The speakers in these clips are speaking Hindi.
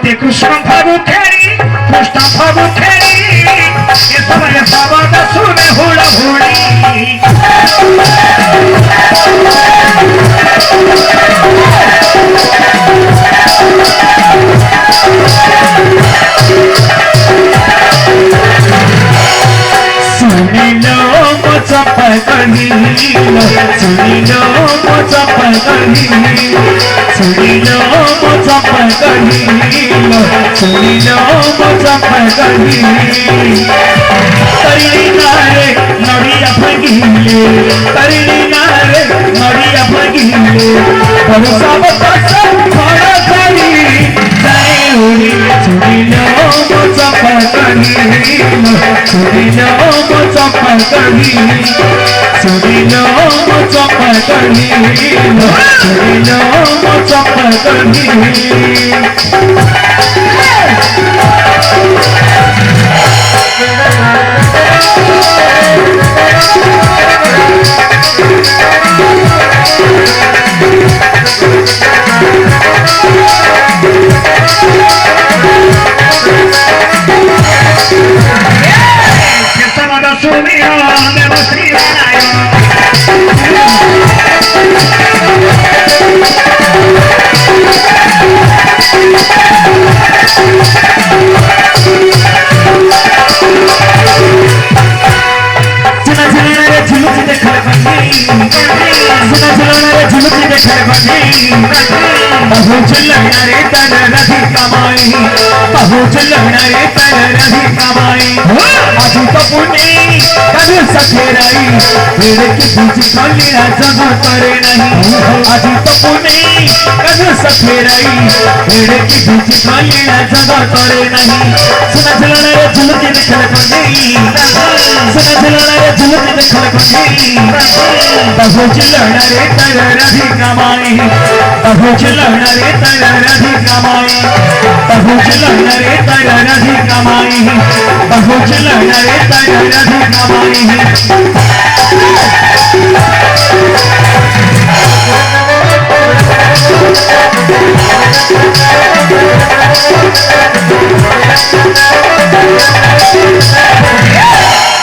राधे कृष्ण प्रभु खेड़ी कृष्ण प्रभु खेड़ी ये समय शब्द सुने हुड़ हुड़ी सुनिलो मुझ पगली सुनिलो मुझ पगली सुनिलो मुझ पगली सुनिलो मुझ पगली करणी नारे नड़िया भगिले करणी नारे नड़िया भगिले भरोसा बस खड़ा करी जाए उड़ी सुनिलो मुझ पगली सुनिलो मुझ पगली सुनिलो मुझ पगली सुनिलो मुझ पगली बहु लहरे तन रही कमाई बहु लहरे तन रही कमाई अभी तो पुणे कभी सखेराई मेरे की बीच कलिया जगह करे नहीं अभी तो पुणे कभी सखेराई मेरे की बीच कलिया जगह करे नहीं सुना चलना रे झुलकी दिखल बनी सुना चलना रे झुलकी दिखल बनी बहु लहरे तन रही कमाई बहु लहरे तन रही कमाई बहु लहरे तन रही कमाई बहु लहरे तन रही कमाई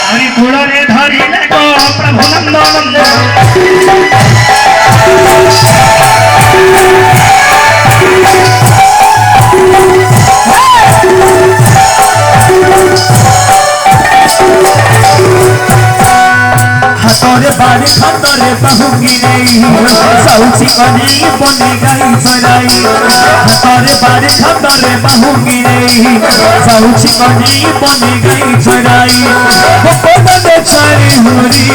हरि गुण रे धरी को प्रभु नंदन हाथोरे बाड़ी खतरे बहुगी नहीं सौची कन्हई बने गई चराई हाथोरे बाड़ी खतरे बहुगी नहीं सौची कन्हई बने गई चराई बपोदा बेचारी हुरी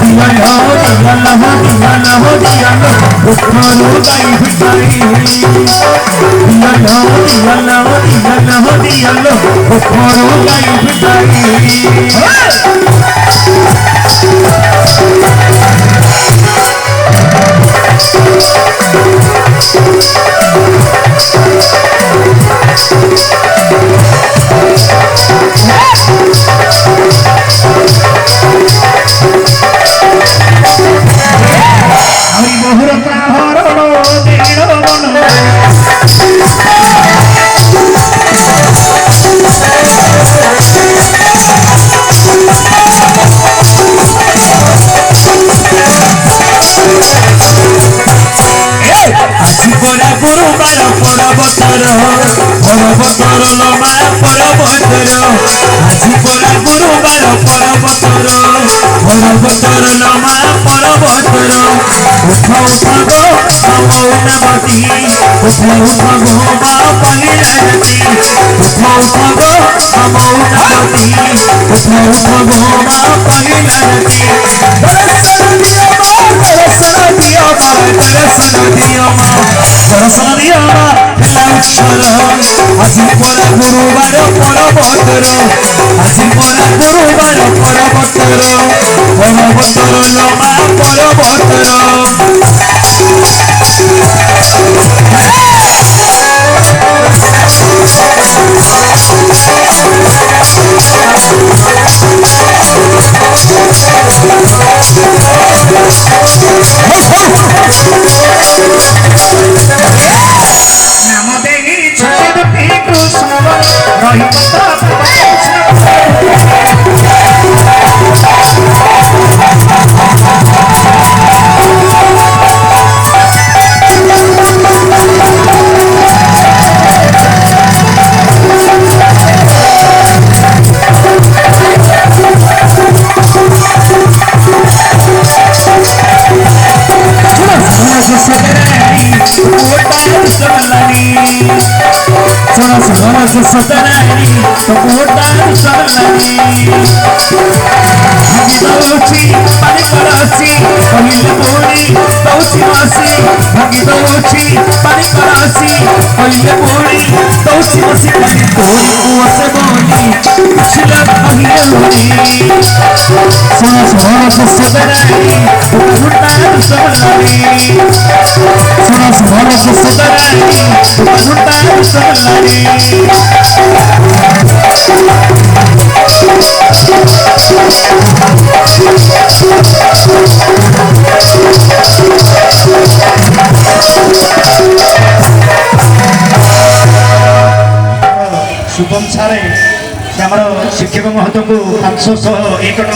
दियल हो दियल हो दियल हो दियल उठरू गई भिखारी दियल हो दियल हो दियल हो दियल उठरू गई भिखारी हरि बहुर प्राहरण दीन मन आशिकोरा गुरुबार पर्वतर पर्वतर लमा पर्वतर आशिकोरा गुरुबार पर्वतर पर्वतर लमा पर्वतर उठ उठ गो मौनवती उठ उठ गो बापली रहती उठ उठ गो मौनवती उठ उठ गो बापली रहती दर्शन दिया আজি পরা গুরুবার পরবতর আজি পরা গুরুবার পরবতর পরবতর লমা পরবতর নাম দেহি सतराई तो ओटार सरलानी भागी दौची पानी करासी पहिले बोली दौची मासी भागी दौची पानी करासी पहिले बोली दौची मासी पानी तोरी कुआसे बोली छिला पहिले बोली सास भारत सतराई तो ओटार सरलानी सास भारत सतराई तो ओटार सरलानी शुभम सारे शिक्षक महतो को 501